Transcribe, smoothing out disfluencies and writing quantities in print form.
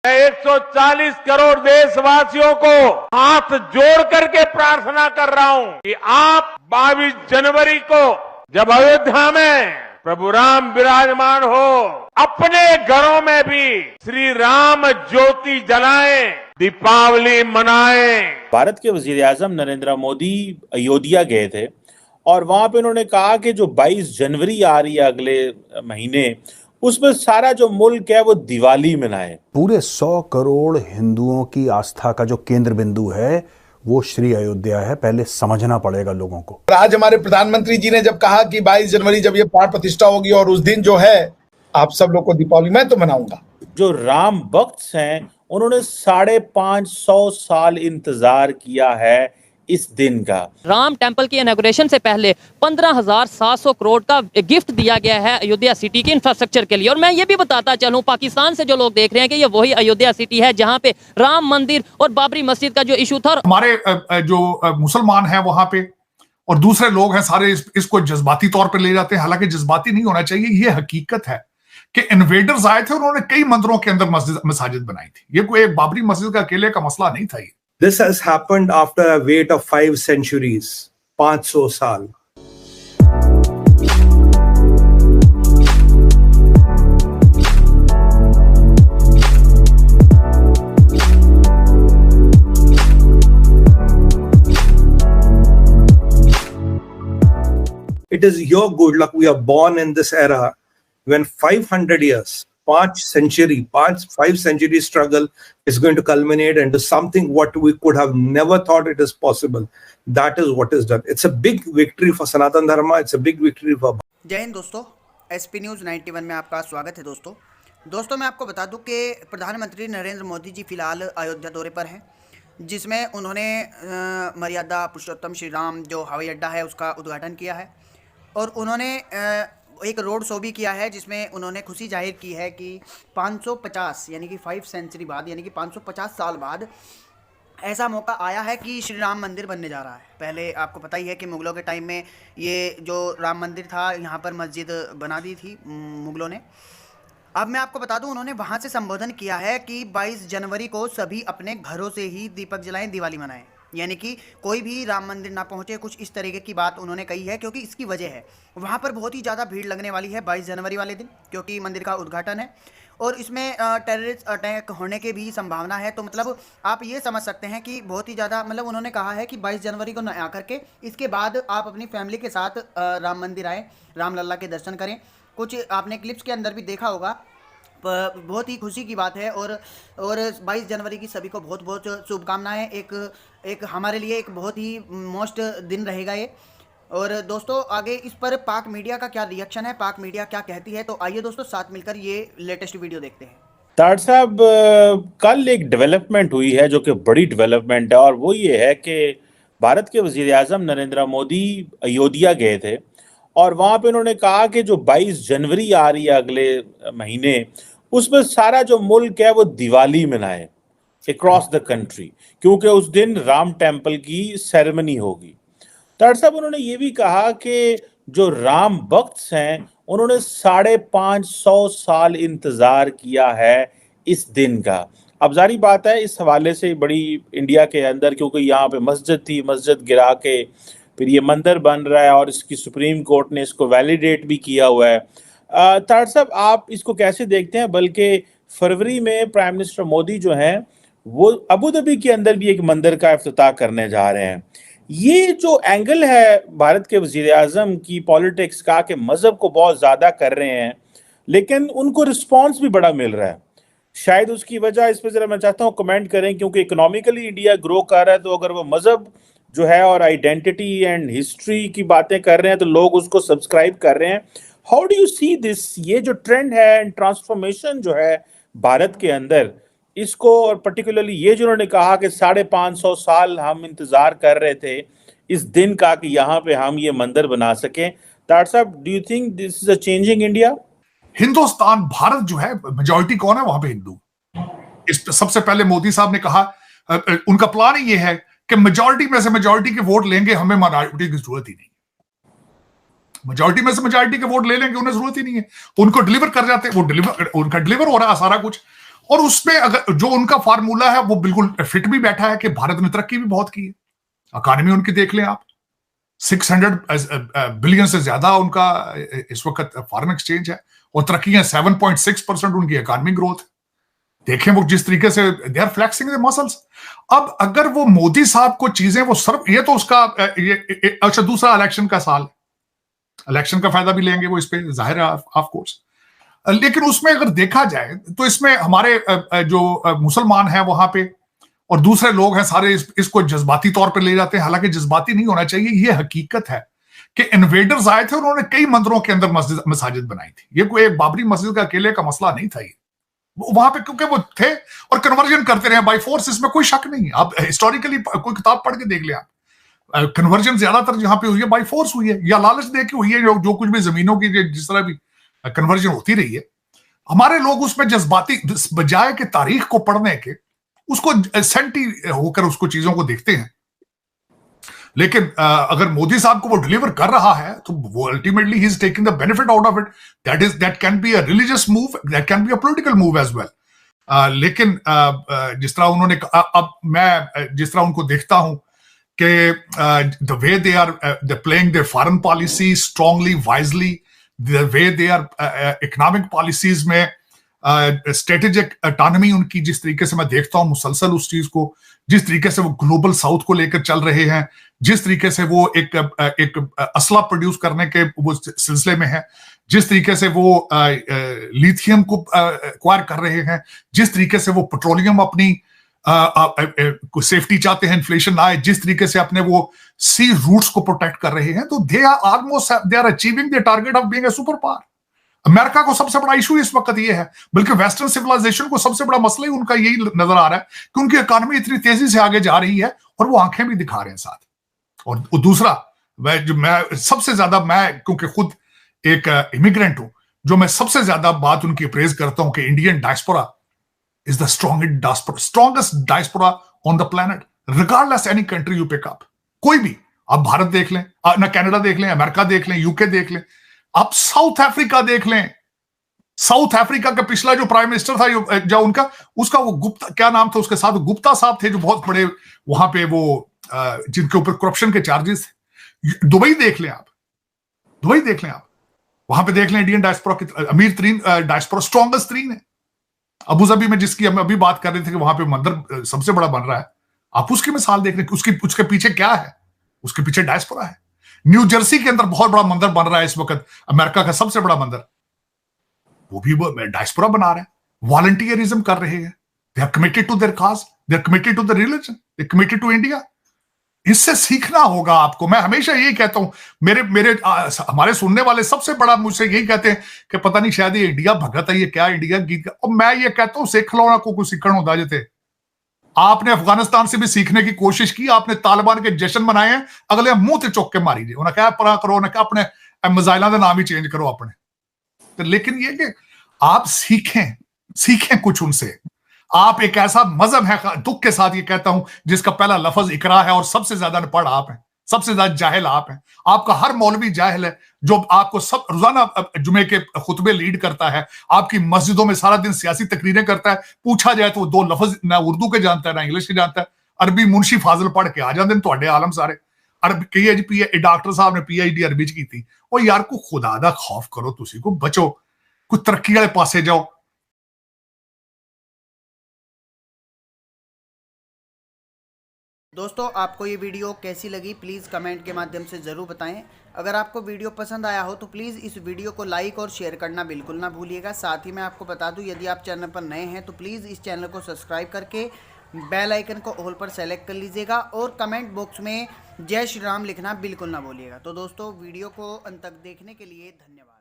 मैं 140 करोड़ देशवासियों को हाथ जोड़ करके प्रार्थना कर रहा हूं कि आप 22 जनवरी को जब अयोध्या में प्रभु राम विराजमान हो, अपने घरों में भी श्री राम ज्योति जलाएं, दीपावली मनाएं। भारत के वजीर आजम नरेंद्र मोदी अयोध्या गए थे और वहां पे उन्होंने कहा कि जो 22 जनवरी आ रही है अगले महीने, उसमें सारा जो मुल्क है वो दिवाली मनाए। पूरे 100 करोड़ हिंदुओं की आस्था का जो केंद्र बिंदु है वो श्री अयोध्या है। पहले समझना पड़ेगा लोगों को। आज हमारे प्रधानमंत्री जी ने जब कहा कि 22 जनवरी जब ये प्राण प्रतिष्ठा होगी और उस दिन जो है आप सब लोग को दीपावली, मैं तो मनाऊंगा। जो राम भक्त हैं उन्होंने 550 साल इंतजार किया है इस दिन का। राम टेंपल की इनॉग्रेशन से पहले 15,700 करोड़ का गिफ्ट दिया गया है अयोध्या सिटी के इंफ्रास्ट्रक्चर के लिए। और मैं ये भी बताता चलूं, पाकिस्तान से जो लोग देख रहे हैं कि ये वही अयोध्या सिटी है जहां पे राम मंदिर और बाबरी मस्जिद का जो इशू था। हमारे जो मुसलमान हैं वहां पे और दूसरे लोग हैं सारे इसको जज्बाती तौर पर ले जाते हैं, हालांकि जज्बाती नहीं होना चाहिए। ये हकीकत है कि इन्वेडर्स आए थे, उन्होंने कई मंदिरों के अंदर मस्जिद बनाई थी। ये कोई एक बाबरी मस्जिद का अकेले का मसला नहीं था। This has happened after a wait of 5 centuries, 500 साल। It is your good luck we are born in this era when 500 years, 5 century struggle is going to culminate into something what we could have never thought it is possible. That is what is done. It's a big victory for Sanatan Dharma. It's a big victory for. जय हिंद दोस्तों, SP news 91 में आपका स्वागत है। दोस्तों मैं आपको बता दूं कि प्रधानमंत्री नरेंद्र मोदी जी फिलहाल अयोध्या दौरे पर हैं, जिसमें उन्होंने मर्यादा पुरुषोत्तम श्री राम जो हवाई अड्डा है उसका उद्घाटन किया है और उन्होंने एक रोड शो भी किया है जिसमें उन्होंने खुशी जाहिर की है कि 550 यानी कि 5 सेंचुरी बाद यानी कि 550 साल बाद ऐसा मौका आया है कि श्री राम मंदिर बनने जा रहा है। पहले आपको पता ही है कि मुग़लों के टाइम में ये जो राम मंदिर था यहाँ पर मस्जिद बना दी थी मुग़लों ने। अब मैं आपको बता दूं उन्होंने वहाँ से संबोधन किया है कि 22 जनवरी को सभी अपने घरों से ही दीपक जलाएं, दिवाली मनाएं, यानी कि कोई भी राम मंदिर ना पहुंचे, कुछ इस तरीके की बात उन्होंने कही है। क्योंकि इसकी वजह है वहाँ पर बहुत ही ज़्यादा भीड़ लगने वाली है 22 जनवरी वाले दिन, क्योंकि मंदिर का उद्घाटन है और इसमें टेररिस्ट अटैक होने की भी संभावना है। तो मतलब आप ये समझ सकते हैं कि बहुत ही ज़्यादा, मतलब उन्होंने कहा है कि 22 जनवरी को न आकर के इसके बाद आप अपनी फैमिली के साथ राम मंदिर आए, रामलला के दर्शन करें। कुछ आपने क्लिप्स के अंदर भी देखा होगा, बहुत ही खुशी की बात है और 22 जनवरी की सभी को बहुत बहुत शुभकामनाएं। एक हमारे लिए एक बहुत ही मोस्ट दिन रहेगा ये। और दोस्तों आगे इस पर पाक मीडिया का क्या रिएक्शन है, पाक मीडिया क्या कहती है, तो आइए दोस्तों साथ मिलकर ये लेटेस्ट वीडियो देखते हैं। ताड़ साहब, कल एक डेवलपमेंट हुई है जो कि बड़ी डेवलपमेंट है और वो ये है कि भारत के वजीर आजम नरेंद्र मोदी अयोध्या गए थे और वहां पे उन्होंने कहा कि जो 22 जनवरी आ रही है अगले महीने, उसमें सारा जो मुल्क है वो दिवाली मनाए अक्रॉस द कंट्री, क्योंकि उस दिन राम टेंपल की सेरेमनी होगी। ताड़ साहब, उन्होंने ये भी कहा कि जो राम भक्त हैं उन्होंने 550 साल इंतजार किया है इस दिन का। अब जारी बात है इस हवाले से बड़ी इंडिया के अंदर, क्योंकि यहाँ पे मस्जिद थी, मस्जिद गिरा के फिर ये मंदिर बन रहा है और इसकी सुप्रीम कोर्ट ने इसको वैलिडेट भी किया हुआ है। ताड़ साहब, आप इसको कैसे देखते हैं? बल्कि फरवरी में प्राइम मिनिस्टर मोदी जो हैं वो अबू धाबी के अंदर भी एक मंदिर का इफ्तिताह करने जा रहे हैं। ये जो एंगल है भारत के वजीर आजम की पॉलिटिक्स का कि मजहब को बहुत ज्यादा कर रहे हैं लेकिन उनको रिस्पॉन्स भी बड़ा मिल रहा है, शायद उसकी वजह, इस पर जरा मैं चाहता हूँ कमेंट करें, क्योंकि इकोनॉमिकली इंडिया ग्रो कर रहा है, तो अगर वो मजहब जो है और आइडेंटिटी एंड हिस्ट्री की बातें कर रहे हैं तो लोग उसको सब्सक्राइब कर रहे हैं। How do you see this, ये जो ट्रेंड है एंड ट्रांसफॉर्मेशन जो है भारत के अंदर, इसको, और पर्टिकुलरली ये जो उन्होंने कहा कि 550 साल हम इंतजार कर रहे थे इस दिन का कि यहाँ पे हम ये मंदिर बना सकें। ताड़ साहब, do you think this is a changing India? Hindustan, Bharat जो है, मेजॉरिटी कौन है वहां पे? हिंदू। इस सबसे पहले मोदी साहब ने कहा, उनका प्लान ही ये है कि मेजॉरिटी में से मेजॉरिटी के वोट लेंगे, हमें माइनॉरिटी की जरूरत ही नहीं। मेजॉरिटी में से मेजॉरिटी के वोट ले लेंगे, उन्हें जरूरत ही नहीं है, उनको डिलीवर कर जाते हैं, वो डिलीवर, उनका डिलीवर हो रहा है सारा कुछ। और उसमें अगर जो उनका फार्मूला है वो बिल्कुल फिट भी बैठा है कि भारत ने तरक्की भी बहुत की है। इकॉनमी उनकी देख लें आप, 600 बिलियन से ज्यादा उनका इस वक्त फॉरेन एक्सचेंज है और तरक्की है 7.6% उनकी इकॉनमी ग्रोथ। देखें वो जिस तरीके से they are flexing the muscles. अब अगर वो मोदी साहब को चीजें वो सर्व, ये तो उसका अच्छा दूसरा इलेक्शन का साल, इलेक्शन का फायदा भी लेंगे वो इस पे, जाहिर है ऑफ कोर्स। लेकिन उसमें अगर देखा जाए तो इसमें हमारे जो मुसलमान हैं वहां पे और दूसरे लोग हैं सारे इसको जज्बाती तौर पर ले जाते हैं, हालांकि जज्बाती नहीं होना चाहिए। ये हकीकत है कि इन्वेडर्स आए थे, उन्होंने कई मंदिरों के अंदर मस्जिद बनाई थी। ये कोई एक बाबरी मस्जिद का अकेले का मसला नहीं था, ये वहां पे क्योंकि वो थे और कन्वर्जन करते रहे बाय फोर्स, इसमें कोई शक नहीं। आप हिस्टोरिकली कोई किताब पढ़ के देख ले आप, कन्वर्जन ज्यादातर जहां पे हुई है बाय फोर्स हुई है या लालच दे के हुई है। जो कुछ भी जमीनों की जिस तरह भी कन्वर्जन होती रही है, हमारे लोग उसमें जज्बाती बजाय के तारीख को पढ़ने के उसको सेंटी होकर उसको चीजों को देखते हैं। लेकिन अगर मोदी साहब को वो डिलीवर कर रहा है तो वो ultimately he is taking the benefit out of it. That can be a religious move, that can be a political move as well. लेकिन जिस तरह उन्होंने अब मैं जिस तरह उनको देखता हूं कि the way they are playing their foreign policy strongly wisely, the way they are economic policies में स्ट्रेटेजिक ऑटोनॉमी उनकी, जिस तरीके से मैं देखता हूं मुसलसल उस चीज को, जिस तरीके से वो ग्लोबल साउथ को लेकर चल रहे हैं, जिस तरीके से वो एक असला प्रोड्यूस करने के वो सिलसिले में है, जिस तरीके से वो लिथियम को एक्वायर कर रहे हैं, जिस तरीके से वो पेट्रोलियम अपनी सेफ्टी चाहते हैं, इन्फ्लेशन ना आए, जिस तरीके से अपने वो सी रूट्स को प्रोटेक्ट कर रहे हैं, तो they are achieving the target of being a super power. America को सबसे बड़ा इशू इस वक्त ये है, बल्कि वेस्टर्न सिविलाइजेशन को सबसे बड़ा मसला ही उनका यही नजर आ रहा है कि उनकी इकोनॉमी इतनी तेजी से आगे जा रही है और वो आंखें भी दिखा रहे हैं साथ। और दूसरा मैं सबसे ज्यादा, मैं क्योंकि खुद एक इमिग्रेंट हूं, जो मैं सबसे ज्यादा बात उनकी अप्रेज करता हूं कि Indian diaspora is the strongest diaspora on the planet, regardless any country you pick up. कोई भी, आप भारत देख लें, ना कनाडा देख लें, अमेरिका देख लें, यूके देख लें, आप साउथ अफ्रीका देख लें। साउथ अफ्रीका का पिछला जो प्राइम मिनिस्टर था जो उनका, उसका वो गुप्ता, क्या नाम था उसके साथ, गुप्ता साहब थे, जो बहुत बड़े वहां पे वो जिनके ऊपर करप्शन के चार्जेस थे। दुबई देख लें आप, दुबई देख लें आप, वहां पे देख लें इंडियन डायस्पोरा की अमीर तरीन डायस्पोरा, स्ट्रॉन्गेस्ट तरीन है। अबूधाबी में जिसकी हम अभी बात कर रहे थे कि वहां पे मंदिर सबसे बड़ा बन रहा है, आप उसकी मिसाल देख लें, उसके पीछे क्या है, उसके पीछे डायस्पोरा है। न्यू जर्सी के अंदर बहुत बड़ा मंदिर बन रहा है इस वक्त, अमेरिका का सबसे बड़ा मंदिर, वो भी डायस्पोरा बना रहे हैं, वॉलंटियरिज्म कर रहे हैं, they are committed to their cause, they are committed to the religion, they are committed to India. इससे सीखना होगा आपको। मैं हमेशा यही कहता हूं, हमारे सुनने वाले सबसे बड़ा मुझसे यही कहते हैं कि पता नहीं शायद ये इंडिया भगत है, ये क्या इंडिया गीत, और मैं ये कहता हूं सीख लो ना, को सीखण होता जिते। आपने अफगानिस्तान से भी सीखने की कोशिश की, आपने तालिबान के जश्न मनाए हैं, अगले मुंह ते चुक के मारी जे, उन्हें क्या परा करो, उन्हें क्या अपने मिसाइलों के नाम ही चेंज करो अपने। तो लेकिन ये कि आप सीखें कुछ उनसे। आप एक ऐसा मजहब है, दुख के साथ ये कहता हूं, जिसका पहला लफ्ज इकरा है और सबसे ज्यादा अनपढ़ आप हैं, सबसे ज्यादा जाहिल आप हैं। आपका हर मौलवी जाहिल है जो आपको सब रोजाना जुमे के खुतबे लीड करता है, आपकी मस्जिदों में सारा दिन सियासी तकरीरें करता है। पूछा जाए तो वो दो लफ्ज ना उर्दू के जानता है ना इंग्लिश के जानता है। अरबी मुंशी फाजिल पढ़ के आ जाते हैं तुहाडे आलम सारे। अरबी डॉक्टर साहब ने PhD अरबी च की। और यार को खुदा दा खौफ करो, तुसी को बचो, कोई तरक्की वाले पासे जाओ। दोस्तों, आपको ये वीडियो कैसी लगी प्लीज़ कमेंट के माध्यम से ज़रूर बताएं। अगर आपको वीडियो पसंद आया हो तो प्लीज़ इस वीडियो को लाइक और शेयर करना बिल्कुल ना भूलिएगा। साथ ही मैं आपको बता दूं, यदि आप चैनल पर नए हैं तो प्लीज़ इस चैनल को सब्सक्राइब करके बेल आइकन को ऑल पर सेलेक्ट कर लीजिएगा और कमेंट बॉक्स में जय श्री राम लिखना बिल्कुल ना भूलिएगा। तो दोस्तों, वीडियो को अंत तक देखने के लिए धन्यवाद।